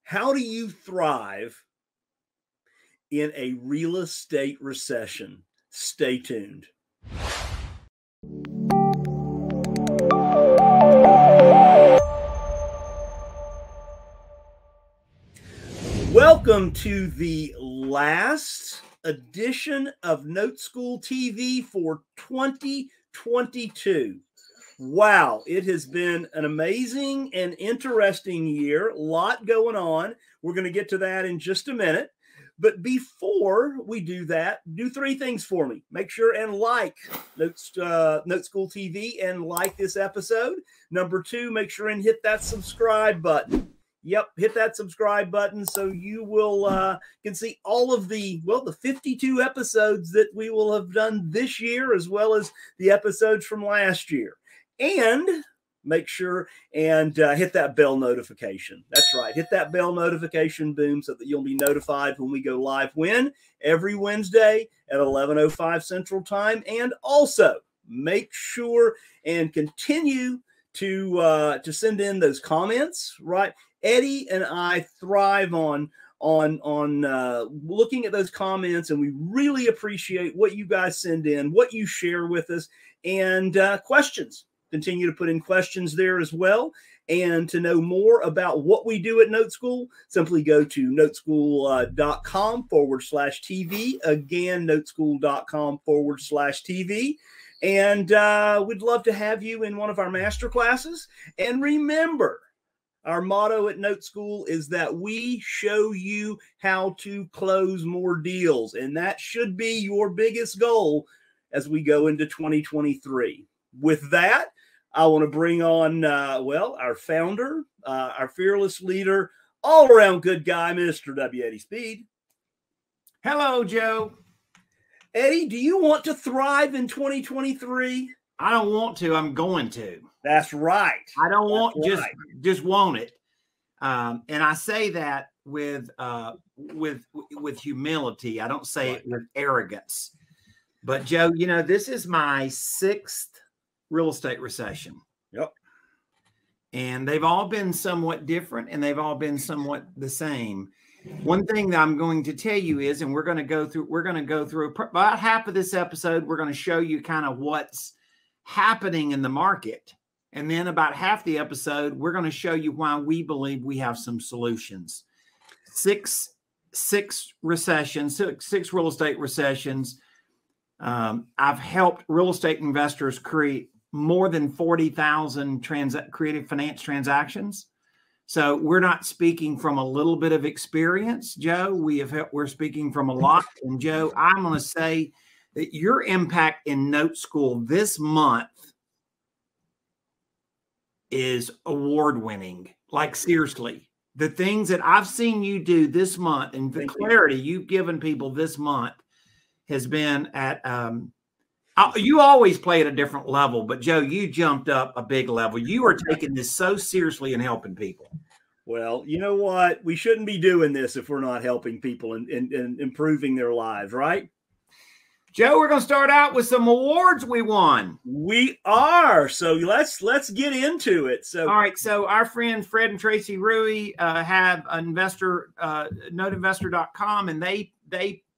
How do you thrive in a real estate recession? Stay tuned. Welcome to the last edition of NoteSchool TV for 2022. Wow, it has been an amazing and interesting year. A lot going on. We're going to get to that in just a minute. But before we do that, do three things for me. Make sure and like NoteSchool TV and like this episode. Number two, make sure and hit that subscribe button. Yep, hit that subscribe button so you will can see all of the 52 episodes that we will have done this year, as well as the episodes from last year. And make sure and hit that bell notification. That's right. Hit that bell notification boom so that you'll be notified when we go live. When? Every Wednesday at 11:05 Central Time. And also make sure and continue to send in those comments, right? Eddie and I thrive on looking at those comments, and we really appreciate what you guys send in, what you share with us, and questions. Continue to put in questions there as well. And to know more about what we do at NoteSchool, simply go to noteschool.com/TV. Again, noteschool.com/TV. And we'd love to have you in one of our master classes. And remember, our motto at NoteSchool is that we show you how to close more deals. And that should be your biggest goal as we go into 2023. With that, I want to bring on, our founder, our fearless leader, all-around good guy, Mr. W. Eddie Speed. Hello, Joe. Eddie, do you want to thrive in 2023? I don't want to. I'm going to. That's right. I don't want just want it. And I say that with humility. I don't say it with arrogance. But Joe, you know, this is my 6th real estate recession. Yep. And they've all been somewhat different, and they've all been somewhat the same. One thing that I'm going to tell you is, and we're going to go through about half of this episode. We're going to show you kind of what's happening in the market. And then about half the episode, we're going to show you why we believe we have some solutions. Six recessions, six real estate recessions. I've helped real estate investors create more than 40,000 creative finance transactions. So we're not speaking from a little bit of experience, Joe. We're speaking from a lot. And Joe, I'm going to say that your impact in NoteSchool this month is award-winning. Like, seriously, the things that I've seen you do this month and the clarity you've given people this month has been at, you always play at a different level, but Joe, you jumped up a big level. You are taking this so seriously and helping people. Well, you know what? We shouldn't be doing this if we're not helping people and improving their lives, right? Joe, we're going to start out with some awards we won. We are. So let's get into it. So, all right. So our friend Fred and Tracy Rui have noteinvestor.com, and they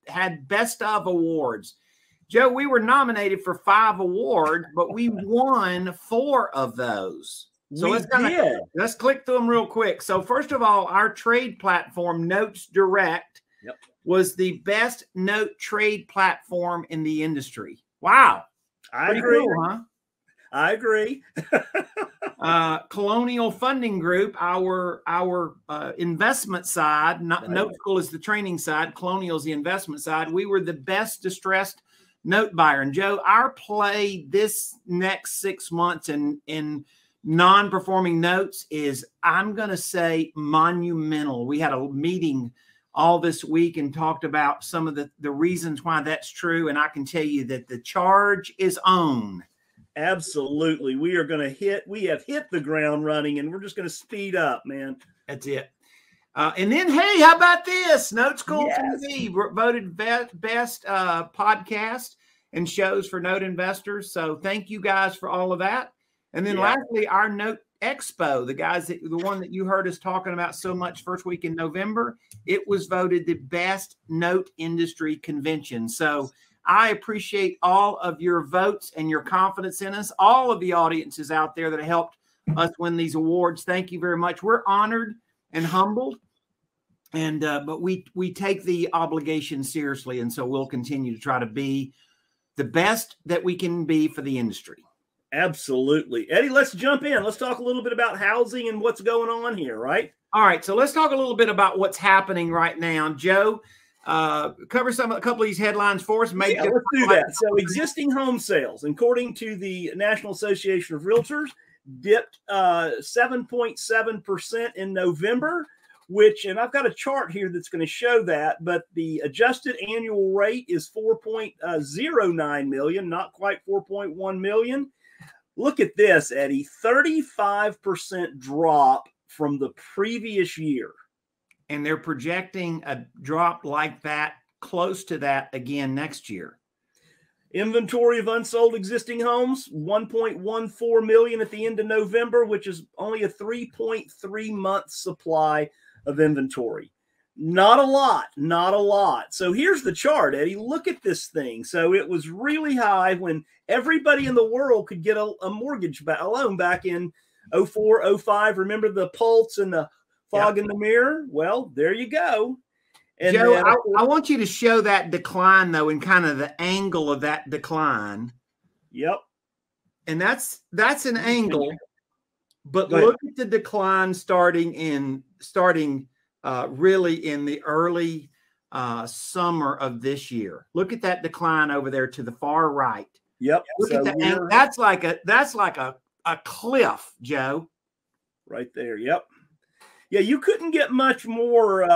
had best of awards. Joe, we were nominated for 5 awards, but we won 4 of those. So let's click through them real quick. So first of all, our trade platform, Notes Direct, was the best note trade platform in the industry. Wow. I agree. Cool, huh? I agree. Colonial Funding Group, our investment side, NoteSchool is the training side, Colonial is the investment side. We were the best distressed note buyer. And Joe, our play this next 6 months in non-performing notes is, I'm going to say, monumental. We had a meeting all this week and talked about some of the reasons why that's true. And I can tell you that the charge is on. Absolutely. We have hit the ground running, and we're just going to speed up, man. That's it. And then, hey, how about this? NoteSchool TV voted best podcast and shows for note investors. So thank you guys for all of that. And then lastly, our Expo, the one that you heard us talking about so much first week in November, it was voted the best note industry convention. So I appreciate all of your votes and your confidence in us, all of the audiences out there that helped us win these awards. Thank you very much. We're honored and humbled, and but we take the obligation seriously, and so we'll continue to try to be the best that we can be for the industry. Absolutely. Eddie, let's jump in. Let's talk a little bit about housing and what's going on here, right? All right, so let's talk a little bit about what's happening right now. Joe, cover a couple of these headlines for us. Yeah, let's do that. So existing home sales, according to the National Association of Realtors, dipped 7.7% in November, and I've got a chart here that's going to show that, but the adjusted annual rate is 4.09 million, not quite 4.1 million. Look at this, Eddie, 35% drop from the previous year. And they're projecting a drop like that, close to that again next year. Inventory of unsold existing homes, 1.14 million at the end of November, which is only a 3.3 month supply of inventory. Not a lot, not a lot. So here's the chart, Eddie. Look at this thing. So it was really high when everybody in the world could get a mortgage loan back in 04, 05. Remember the pulse and the fog in the mirror? Well, there you go. And Joe, then, I want you to show that decline, though, and kind of the angle of that decline. Yep. And that's an angle, but look at the decline starting really in the early summer of this year. Look at that decline over there to the far right. Yep. Look at that. That's like a cliff, Joe. Right there. Yep. Yeah, you couldn't get much more.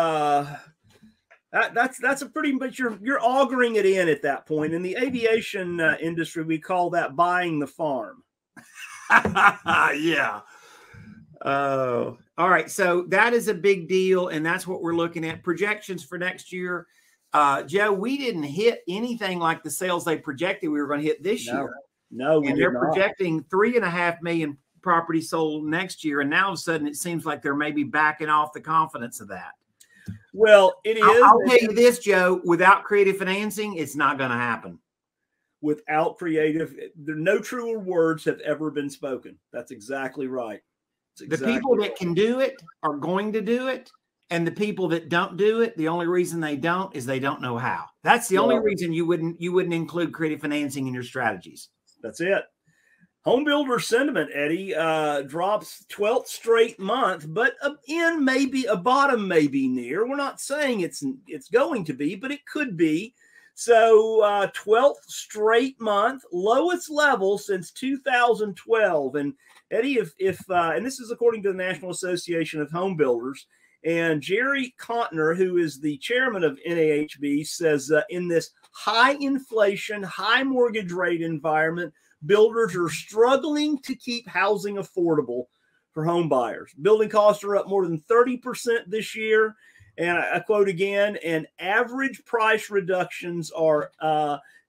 That's a pretty much you're auguring it in at that point. In the aviation industry, we call that buying the farm. Yeah. Oh, all right. So that is a big deal, and that's what we're looking at. Projections for next year. Joe, we didn't hit anything like the sales they projected we were going to hit this year. No, and they're projecting 3.5 million properties sold next year, and now all of a sudden it seems like they're maybe backing off the confidence of that. Well, it is. I'll tell you this, Joe, without creative financing, it's not going to happen. Without creative, no truer words have ever been spoken. That's exactly right. The people that can do it are going to do it. And the people that don't do it, the only reason they don't is they don't know how. That's the only reason you wouldn't include creative financing in your strategies. That's it. Home builder sentiment, Eddie, drops 12th straight month, but in maybe a bottom may be near. We're not saying it's going to be, but it could be. So 12th straight month, lowest level since 2012. And Eddie, and this is according to the National Association of Home Builders, and Jerry Contner, who is the chairman of NAHB, says in this high inflation, high mortgage rate environment, builders are struggling to keep housing affordable for home buyers. Building costs are up more than 30% this year. And I quote again, and average price reductions are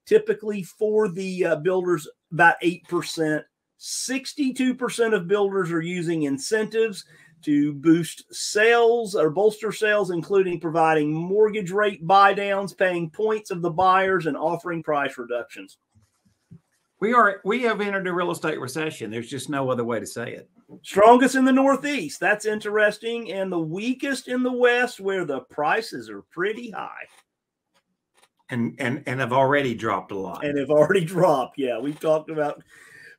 typically for the builders about 8%. 62% of builders are using incentives to boost sales or bolster sales, including providing mortgage rate buy downs, paying points of the buyers, and offering price reductions. We have entered a real estate recession. There's just no other way to say it. Strongest in the Northeast. That's interesting. And the weakest in the West, where the prices are pretty high. And have already dropped a lot. And have already dropped. Yeah, we've talked about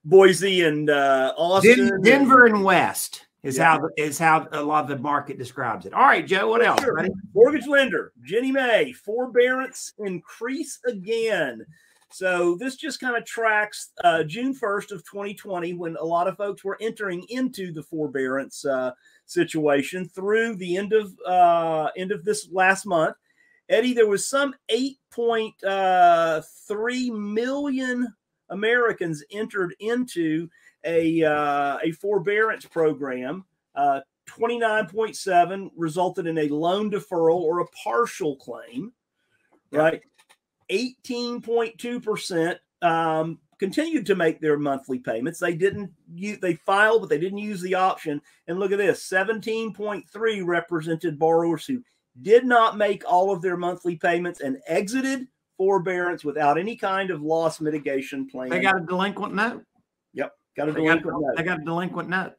Boise and Austin. Denver and West is how a lot of the market describes it. All right, Joe, what else? Sure. Mortgage lender, Ginnie Mae, forbearance increase again. So this just kind of tracks June 1st of 2020, when a lot of folks were entering into the forbearance situation, through the end of this last month. Eddie, there was some 8.3 million Americans entered into a forbearance program. 29.7 resulted in a loan deferral or a partial claim, right? 18.2% continued to make their monthly payments. They filed, but they didn't use the option. And look at this, 17.3 represented borrowers who did not make all of their monthly payments and exited forbearance without any kind of loss mitigation plan. They got a delinquent note. Yep, got a delinquent note. They got a delinquent note.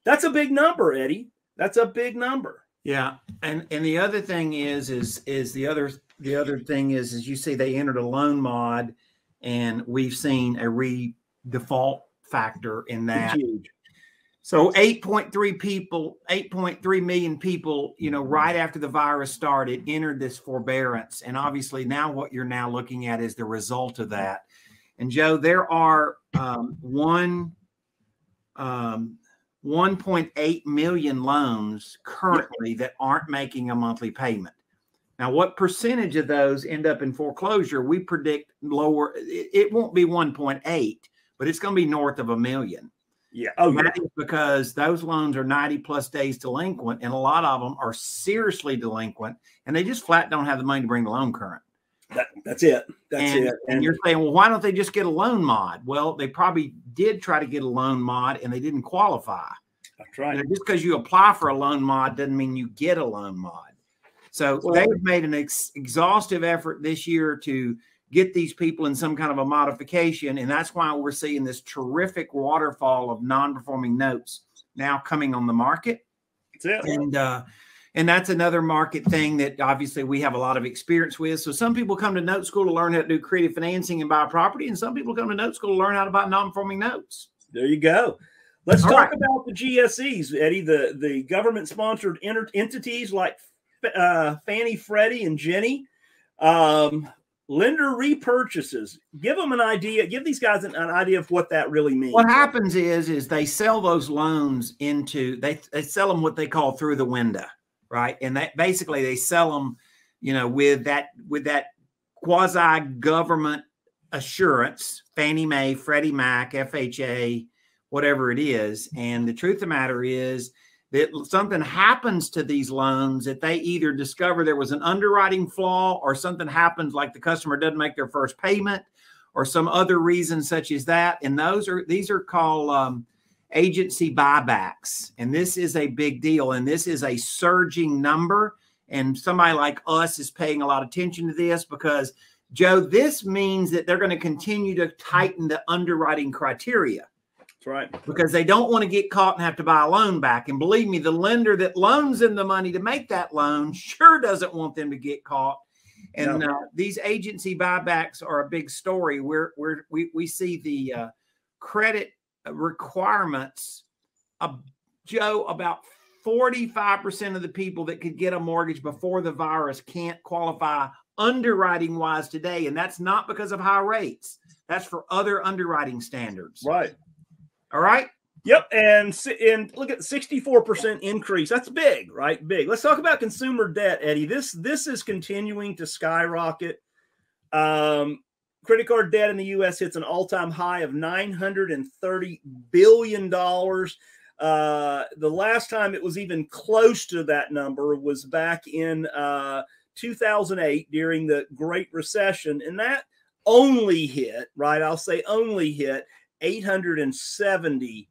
That's a big number, Eddie. That's a big number. Yeah, and the other thing is the other thing is you see they entered a loan mod, and we've seen a redefault factor in that. Huge. So 8.3 million people, right after the virus started, entered this forbearance. And obviously now what you're now looking at is the result of that. And Joe, there are 1.8 million loans currently that aren't making a monthly payment. Now, what percentage of those end up in foreclosure? We predict lower. It won't be 1.8, but it's going to be north of 1 million. Yeah. Oh, that is because those loans are 90+ days delinquent, and a lot of them are seriously delinquent, and they just flat don't have the money to bring the loan current. That's it. That's it. And you're saying, well, why don't they just get a loan mod? Well, they probably did try to get a loan mod, and they didn't qualify. That's right. Just because you apply for a loan mod doesn't mean you get a loan mod. So they've made an exhaustive effort this year to get these people in some kind of a modification. And that's why we're seeing this terrific waterfall of non-performing notes now coming on the market. That's it. And that's another market thing that obviously we have a lot of experience with. So some people come to Note School to learn how to do creative financing and buy property. And some people come to Note School to learn how to buy non-performing notes. There you go. Let's talk about the GSEs, Eddie, the government-sponsored entities like Fannie, Freddie, and Ginnie. Lender repurchases. Give them an idea. Give these guys an idea of what that really means. What happens is they sell those loans into they sell them what they call through the window, right? And that basically they sell them, with that quasi government assurance, Fannie Mae, Freddie Mac, FHA, whatever it is. And the truth of the matter is that something happens to these loans that they either discover there was an underwriting flaw, or something happens like the customer doesn't make their first payment, or some other reason such as that. And these are called agency buybacks. And this is a big deal. And this is a surging number. And somebody like us is paying a lot of attention to this because, Joe, this means that they're going to continue to tighten the underwriting criteria. That's right. Because they don't want to get caught and have to buy a loan back. And believe me, the lender that loans them the money to make that loan sure doesn't want them to get caught. And these agency buybacks are a big story. We see the credit requirements of, Joe, about 45% of the people that could get a mortgage before the virus can't qualify underwriting wise today. And that's not because of high rates. That's for other underwriting standards. Right. All right. Yep. And look at 64% increase. That's big, right? Big. Let's talk about consumer debt, Eddie. This is continuing to skyrocket. Credit card debt in the U.S. hits an all-time high of $930 billion. The last time it was even close to that number was back in 2008 during the Great Recession. And that only hit, right? I'll say only hit $870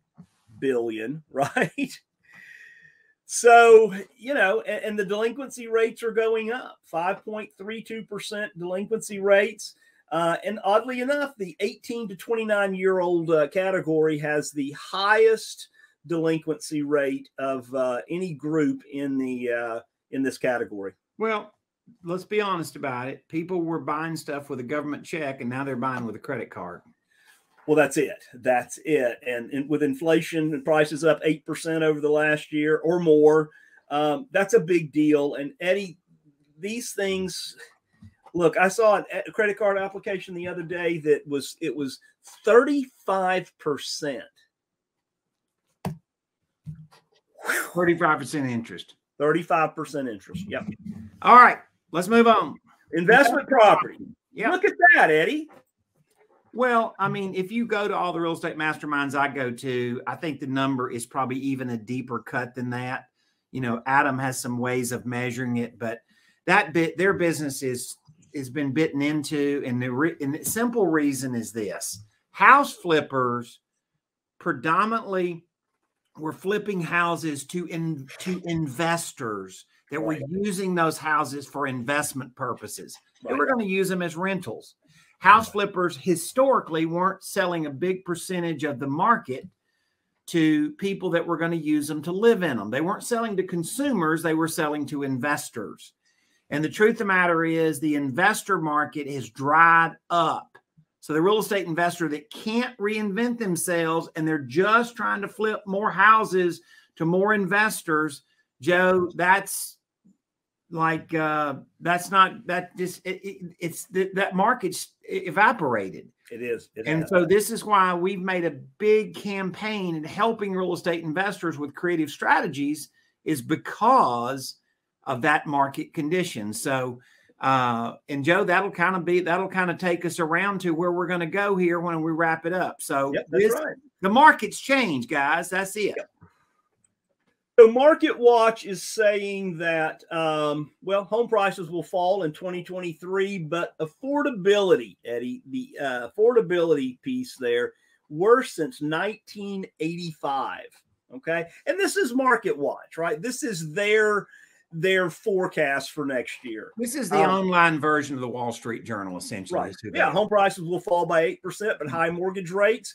billion, right? So, and the delinquency rates are going up, 5.32% delinquency rates. And oddly enough, the 18 to 29-year-old category has the highest delinquency rate of any group in this category. Well, let's be honest about it. People were buying stuff with a government check, and now they're buying with a credit card. Well, that's it. That's it. And with inflation and prices up 8% over the last year or more, that's a big deal. And Eddie, these things, look, I saw a credit card application the other day that was 35%. 35% interest. 35% interest. Yep. All right. Let's move on. Investment property. Yeah. Look at that, Eddie. Well, I mean, if you go to all the real estate masterminds I go to, I think the number is probably even a deeper cut than that. Adam has some ways of measuring it, but their business has been bitten into, and the simple reason is this: House flippers predominantly were flipping houses to investors that were using those houses for investment purposes. They were going to use them as rentals. House flippers historically weren't selling a big percentage of the market to people that were going to use them to live in them. They weren't selling to consumers. They were selling to investors. And the truth of the matter is the investor market has dried up. So the real estate investor that can't reinvent themselves and they're just trying to flip more houses to more investors, Joe, that's like, that's not, that just, that market's evaporated. It is. And so this is why we've made a big campaign in helping real estate investors with creative strategies, is because of that market condition. So, and Joe, that'll kind of take us around to where we're going to go here when we wrap it up. So that's right. The market's changed, guys. That's it. Yep. So Market Watch is saying that, well, home prices will fall in 2023, but affordability, Eddie, the affordability piece there, worse since 1985. Okay. And this is Market Watch, right? This is their forecast for next year. This is the online version of the Wall Street Journal, essentially. Right. Yeah. Home prices will fall by 8%, but high mortgage rates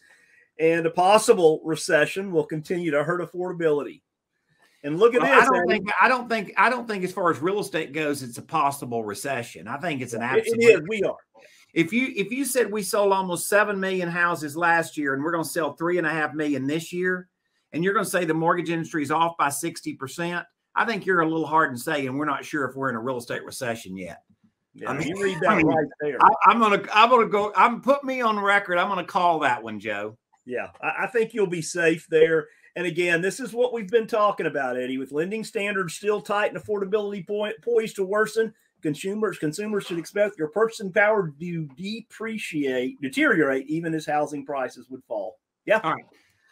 and a possible recession will continue to hurt affordability. And look at this. I don't think as far as real estate goes, it's a possible recession. I think it's an absolute. It is. We are. If you said we sold almost 7 million houses last year and we're going to sell 3.5 million this year, and you're going to say the mortgage industry is off by 60%, I think you're a little hard to say, and we're not sure if we're in a real estate recession yet. Yeah, I mean, you read that right there. I'm gonna go. Put me on record. I'm gonna call that one, Joe. Yeah, I think you'll be safe there. And again, this is what we've been talking about, Eddie. With lending standards still tight and affordability poised to worsen, consumers should expect their purchasing power to deteriorate, even as housing prices would fall. Yeah. All right.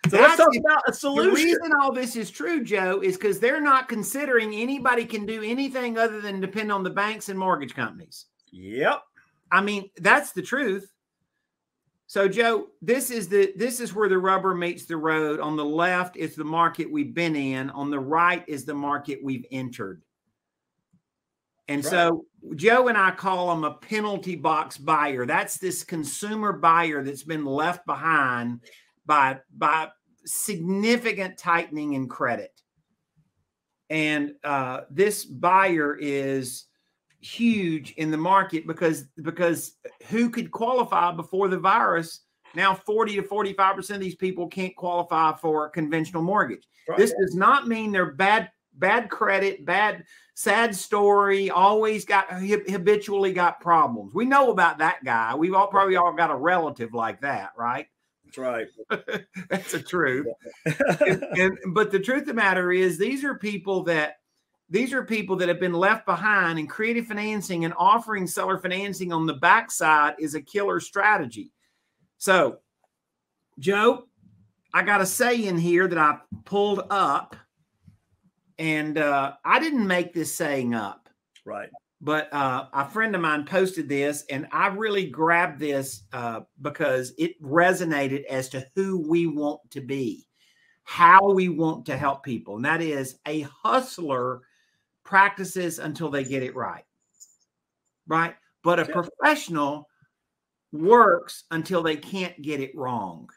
So let's talk about a solution. The reason all this is true, Joe, is because they're not considering anybody can do anything other than depend on the banks and mortgage companies. Yep. I mean, that's the truth. So, Joe, this is where the rubber meets the road. On the left is the market we've been in. On the right is the market we've entered. And so Joe and I call them a penalty box buyer. That's this consumer buyer that's been left behind by significant tightening in credit. And this buyer is huge in the market because who could qualify before the virus? Now 40 to 45% of these people can't qualify for a conventional mortgage. Right. This does not mean they're bad credit, sad story, habitually got problems. We know about that guy. We've probably all got a relative like that, right? That's right. That's the truth. But the truth of the matter is these are people that have been left behind, and creative financing and offering seller financing on the backside is a killer strategy. So, Joe, I got a saying here that I pulled up, and I didn't make this saying up. Right. But a friend of mine posted this, and I really grabbed this because it resonated as to who we want to be, how we want to help people. And that is, a hustler practices until they get it right. Right. But a professional works until they can't get it wrong.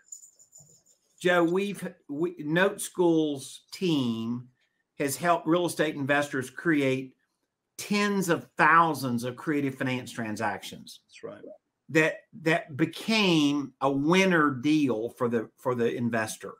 Joe, NoteSchool's team has helped real estate investors create tens of thousands of creative finance transactions. That's right. That became a winner deal for the investor.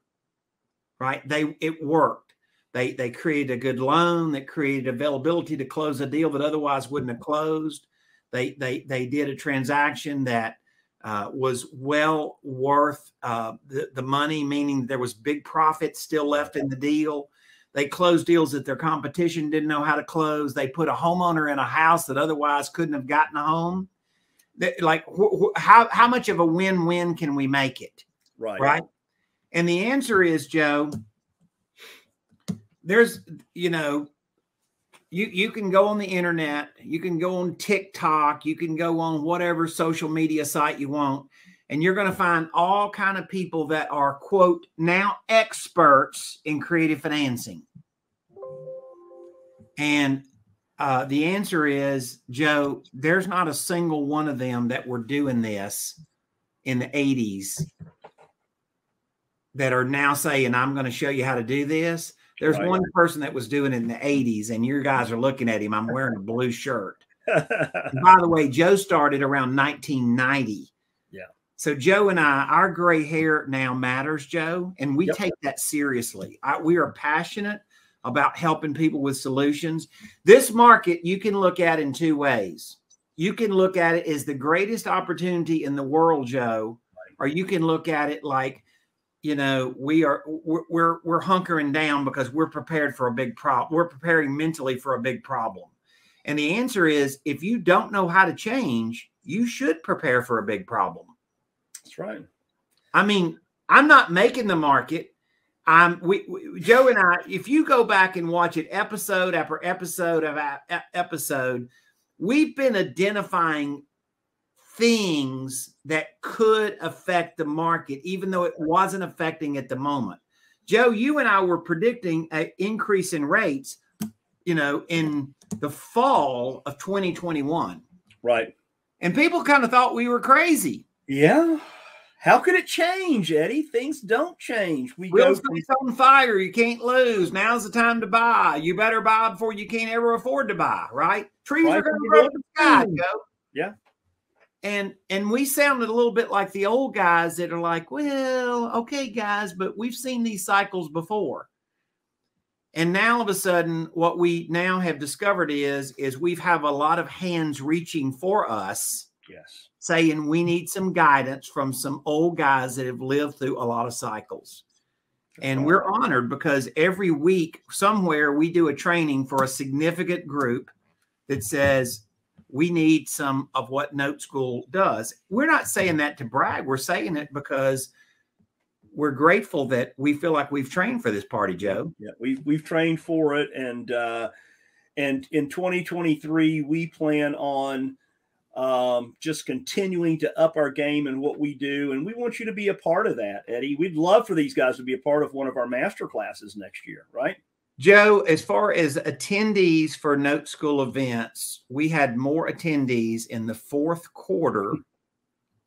Right? It worked. They created a good loan that created availability to close a deal that otherwise wouldn't have closed. They did a transaction that was well worth the money, meaning there was big profit still left in the deal. They closed deals that their competition didn't know how to close. They put a homeowner in a house that otherwise couldn't have gotten a home. How much of a win-win can we make it? Right. Right. And the answer is, Joe, there's, you can go on the internet, you can go on TikTok, you can go on whatever social media site you want, and you're going to find all kind of people that are, quote, now experts in creative financing. And the answer is, Joe, there's not a single one of them that were doing this in the 80s that are now saying, I'm going to show you how to do this. There's one person that was doing it in the 80s, and your guys are looking at him. I'm wearing a blue shirt. By the way, Joe started around 1990. Yeah. So Joe and I, our gray hair now matters, Joe, and we take that seriously. We are passionate about helping people with solutions. This market you can look at in two ways. You can look at it as the greatest opportunity in the world, Joe, or you can look at it like, you know, we're hunkering down because we're prepared for a big problem. We're preparing mentally for a big problem. And the answer is, if you don't know how to change, you should prepare for a big problem. That's right. I mean, I'm not making the market. Joe and I, if you go back and watch it episode after episode of episode, we've been identifying things that could affect the market, even though it wasn't affecting at the moment. Joe, you and I were predicting an increase in rates, you know, in the fall of 2021. Right. And people kind of thought we were crazy. Yeah. How could it change, Eddie? Things don't change. Wheels on fire. You can't lose. Now's the time to buy. You better buy before you can't ever afford to buy, right? Trees are going to grow in the sky, Joe. Yeah. And we sounded a little bit like the old guys that are like, well, okay, guys, but we've seen these cycles before. And now all of a sudden, what we now have discovered is we have a lot of hands reaching for us. Yes. Saying we need some guidance from some old guys that have lived through a lot of cycles. And we're honored because every week somewhere we do a training for a significant group that says we need some of what Note School does. We're not saying that to brag. We're saying it because we're grateful that we feel like we've trained for this party, Joe. Yeah, we've trained for it. And in 2023, we plan on just continuing to up our game and what we do. And we want you to be a part of that, Eddie. We'd love for these guys to be a part of one of our master classes next year, right? Joe, as far as attendees for Note School events, we had more attendees in the fourth quarter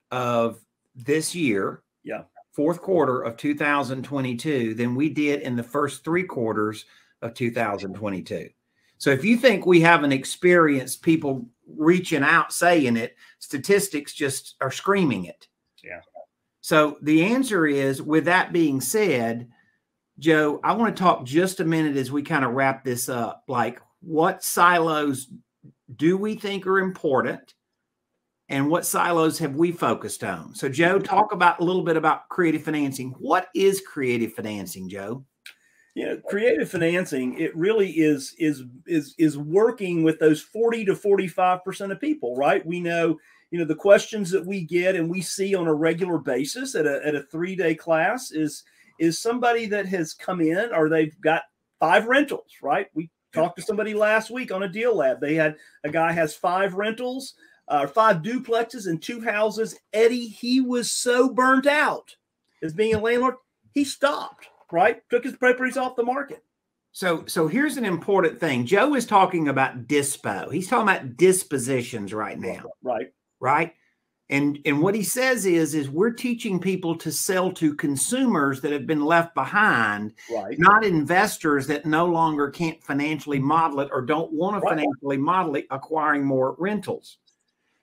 of this year. Yeah. Fourth quarter of 2022 than we did in the first 3 quarters of 2022. So if you think we haven't experienced people reaching out saying it, statistics just are screaming it. Yeah. So the answer is, with that being said, Joe, I want to talk just a minute as we kind of wrap this up. Like, what silos do we think are important? And what silos have we focused on? So, Joe, talk about a little bit about creative financing. What is creative financing, Joe? Yeah, creative financing, it really is working with those 40 to 45% of people, right? We know, the questions that we get and we see on a regular basis at a 3-day class is somebody that has come in, or they've got 5 rentals, right? We talked to somebody last week on a deal lab. They had a guy has 5 rentals, 5 duplexes and 2 houses. Eddie, he was so burnt out as being a landlord, he stopped. Right? Took his properties off the market. So here's an important thing. Joe is talking about dispo. He's talking about dispositions right now. Right. Right. And what he says is we're teaching people to sell to consumers that have been left behind, right, not investors that no longer can't financially model it or don't want to financially model it, acquiring more rentals.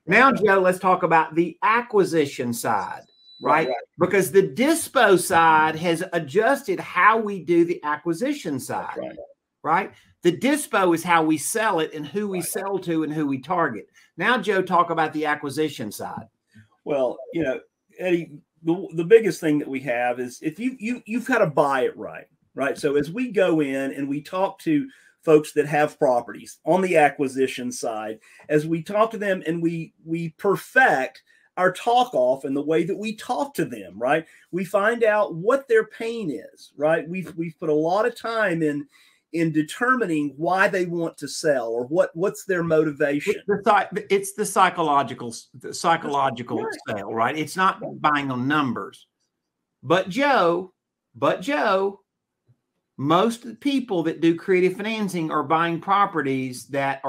Now, Joe, let's talk about the acquisition side. Right? Because the dispo side has adjusted how we do the acquisition side. Right? The dispo is how we sell it and who we sell to and who we target. Now, Joe, talk about the acquisition side. Well, Eddie, the biggest thing that we have is if you've got to buy it right. Right. So as we go in and we talk to folks that have properties on the acquisition side, as we talk to them and we perfect our talk off and the way that we talk to them, right? We find out what their pain is, right? We've put a lot of time in in determining why they want to sell or what's their motivation. It's the psychological sale, right? It's not buying on numbers. But Joe, most of the people that do creative financing are buying properties that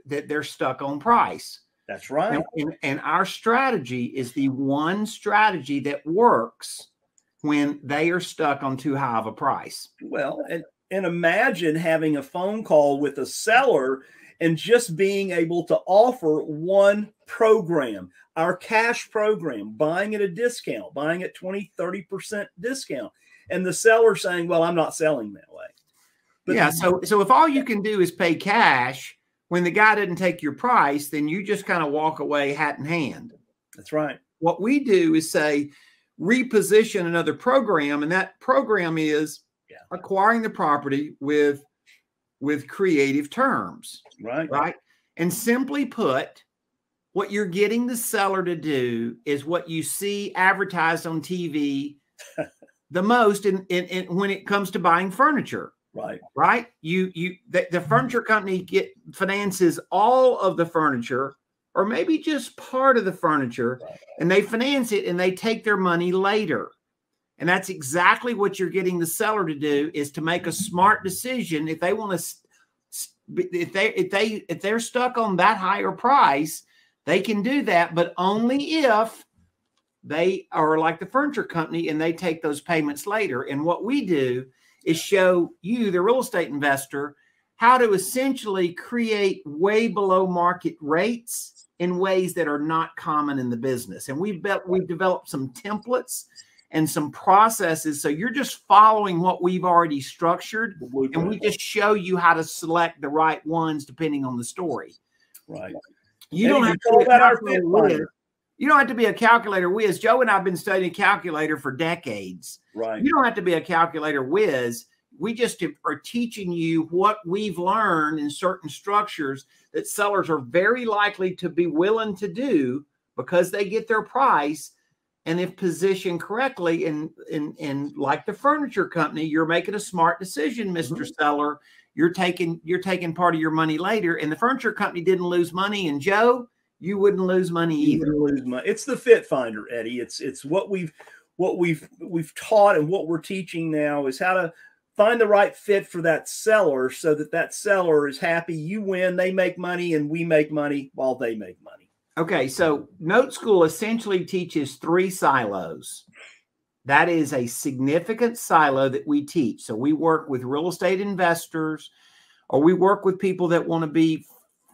they're stuck on price. That's right. And our strategy is the one strategy that works when they are stuck on too high of a price. Well, and imagine having a phone call with a seller and just being able to offer one program, our cash program, buying at a discount, buying at 20-30% discount. And the seller saying, well, I'm not selling that way. But yeah. So if all you can do is pay cash when the guy didn't take your price, then you just kind of walk away hat in hand. That's right. What we do is say, reposition another program. And that program is acquiring the property with creative terms. Right. Right. And simply put, what you're getting the seller to do is what you see advertised on TV the most in when it comes to buying furniture. Right. Right. The furniture company finances all of the furniture, or maybe just part of the furniture, and they finance it and they take their money later. And that's exactly what you're getting the seller to do, is to make a smart decision. If they want to, if they're stuck on that higher price, they can do that, but only if they are like the furniture company and they take those payments later. And what we do is show you, the real estate investor, how to essentially create way below market rates in ways that are not common in the business. And we've developed some templates and some processes. So you're just following what we've already structured, and we just show you how to select the right ones depending on the story. Right. You don't have to be a calculator whiz. You don't have to be a calculator whiz. Joe and I have been studying calculator for decades. Right. You don't have to be a calculator whiz. We just are teaching you what we've learned in certain structures that sellers are very likely to be willing to do because they get their price. And if positioned correctly, and like the furniture company, you're making a smart decision, Mr. Seller. You're taking part of your money later, and the furniture company didn't lose money. And Joe, you wouldn't lose money either. It's the fit finder, Eddie. It's what we've taught, and what we're teaching now is how to find the right fit for that seller, so that seller is happy. You win, they make money, and we make money while they make money. Okay, so NoteSchool essentially teaches 3 silos. That is a significant silo that we teach. So we work with real estate investors, or we work with people that want to be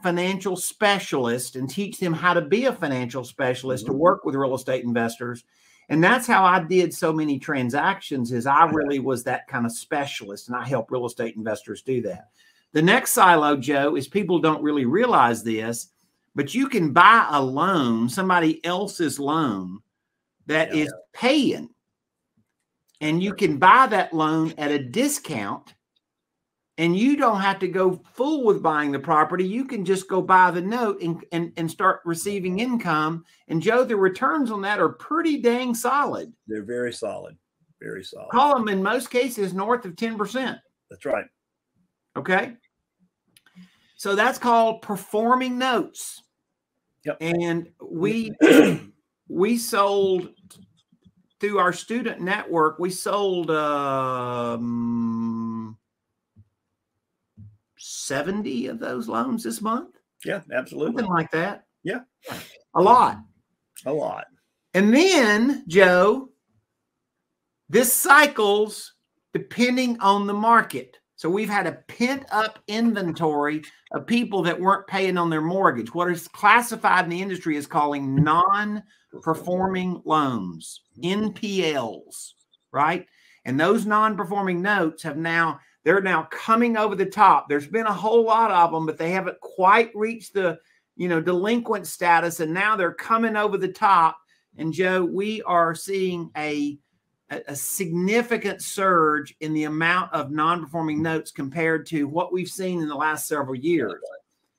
financial specialists and teach them how to be a financial specialist to work with real estate investors. And that's how I did so many transactions, is I really was that kind of specialist, and I help real estate investors do that. The next silo, Joe, is people don't really realize this, but you can buy a loan, somebody else's loan that is paying, and you can buy that loan at a discount, and you don't have to go full with buying the property. You can just go buy the note and start receiving income. And Joe, the returns on that are pretty dang solid. They're very solid. Very solid. Call them in most cases north of 10%. That's right. Okay. So that's called performing notes. Yep. And we sold through our student network. We sold 70 of those loans this month. Yeah, absolutely. Something like that. Yeah. A lot. A lot. And then, Joe, this cycles depending on the market. So we've had a pent-up inventory of people that weren't paying on their mortgage, what is classified in the industry as calling non-performing loans, NPLs, right? And those non-performing notes they're now coming over the top. There's been a whole lot of them, but they haven't quite reached the, delinquent status, and now they're coming over the top. And Joe, we are seeing a significant surge in the amount of non-performing notes compared to what we've seen in the last several years.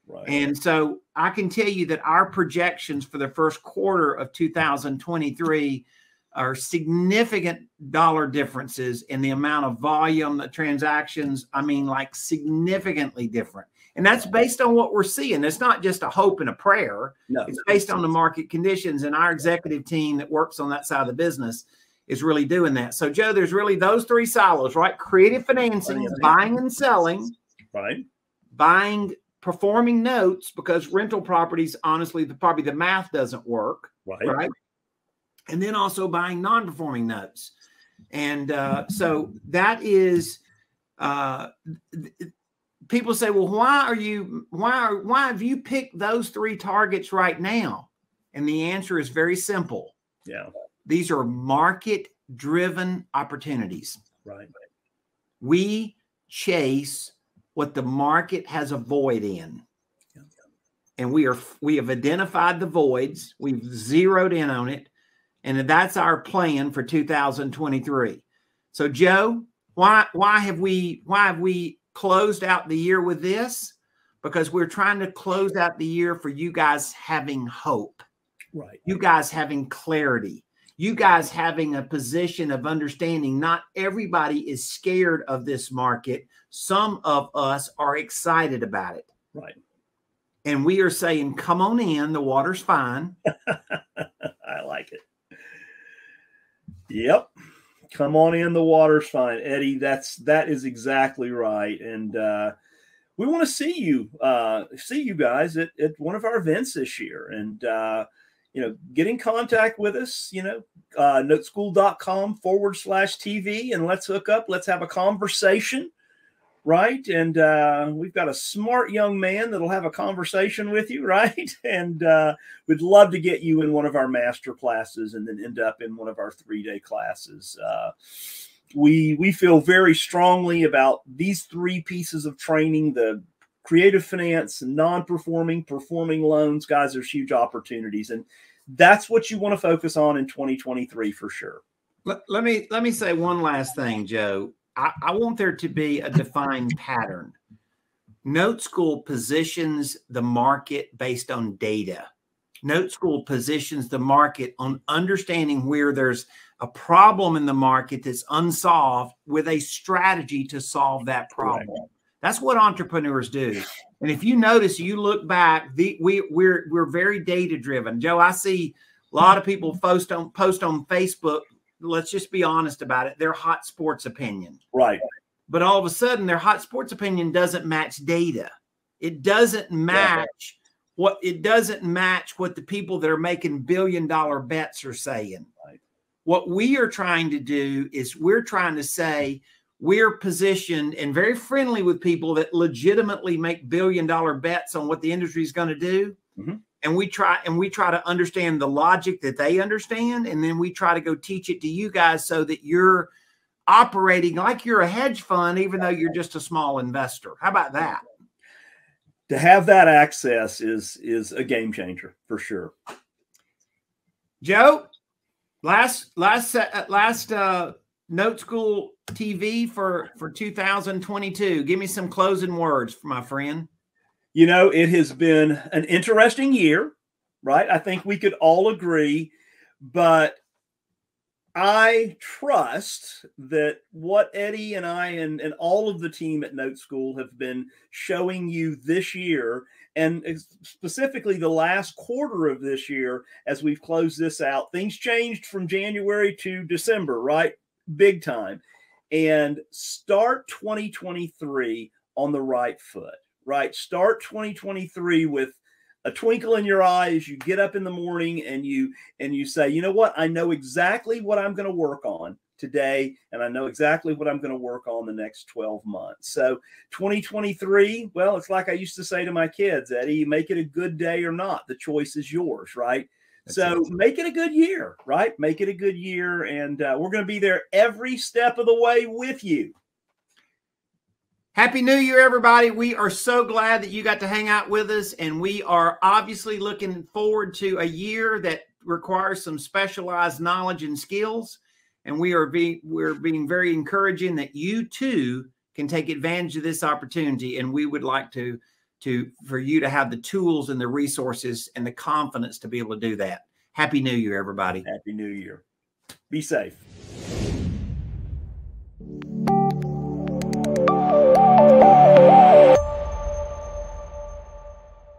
Right. And so I can tell you that our projections for the first quarter of 2023 are significant dollar differences in the amount of volume, the transactions. I mean, like significantly different. And that's based on what we're seeing. It's not just a hope and a prayer. No, it's based on the market conditions. And our executive team that works on that side of the business is really doing that. So, Joe, there's really those three silos, right? Creative financing, buying and selling, right? Buying performing notes, because rental properties, honestly, probably the math doesn't work, right? And then also buying non-performing notes. And so that is, people say, well, why have you picked those three targets right now? And the answer is very simple. Yeah. These are market-driven opportunities. Right. We chase what the market has a void in. And we have identified the voids. We've zeroed in on it. And that's our plan for 2023. So, Joe, why have we closed out the year with this? Because we're trying to close out the year for you guys having hope. Right. You guys having clarity. You guys having a position of understanding not everybody is scared of this market. Some of us are excited about it. Right. And we are saying, come on in, the water's fine. I like it. Yep. Come on in, the water's fine. Eddie, that is exactly right. And we want to see you guys at one of our events this year. And get in contact with us, noteschool.com/TV, and let's hook up. Let's have a conversation. Right. And we've got a smart young man that'll have a conversation with you. Right. And we'd love to get you in one of our master classes and then end up in one of our 3-day classes. We feel very strongly about these three pieces of training: the creative finance, non-performing, performing loans. Guys, there's huge opportunities. And that's what you want to focus on in 2023 for sure. Let me say one last thing, Joe. I want there to be a defined pattern. Note School positions the market based on data. Note School positions the market on understanding where there's a problem in the market that's unsolved with a strategy to solve that problem. Right. That's what entrepreneurs do. And if you notice, you look back, we're very data driven. Joe, I see a lot of people post on Facebook. Let's just be honest about it. Their hot sports opinion. Right. But all of a sudden, their hot sports opinion doesn't match data. It doesn't match what the people that are making billion-dollar bets are saying. Right. What we are trying to do is we're trying to say we're positioned and very friendly with people that legitimately make billion-dollar bets on what the industry is going to do. Mm-hmm. And we try to understand the logic that they understand. And then we try to go teach it to you guys so that you're operating like you're a hedge fund, even though you're just a small investor. How about that? To have that access is a game changer for sure. Joe, last Note School TV for 2022. Give me some closing words, my friend. It has been an interesting year, right? I think we could all agree, but I trust that what Eddie and I and all of the team at Note School have been showing you this year, and specifically the last quarter of this year, as we've closed this out, things changed from January to December, right? Big time. And start 2023 on the right foot. Right. Start 2023 with a twinkle in your eye as you get up in the morning and you say, you know what? I know exactly what I'm going to work on today. And I know exactly what I'm going to work on the next 12 months. So 2023, well, it's like I used to say to my kids, Eddie, make it a good day or not. The choice is yours. Right. So make it a good year. Right. Make it a good year. And we're going to be there every step of the way with you. Happy New Year, everybody. We are so glad that you got to hang out with us, and we are obviously looking forward to a year that requires some specialized knowledge and skills, and we're being very encouraging that you too can take advantage of this opportunity, and we would like for you to have the tools and the resources and the confidence to be able to do that. Happy New Year, everybody. Happy New Year. Be safe.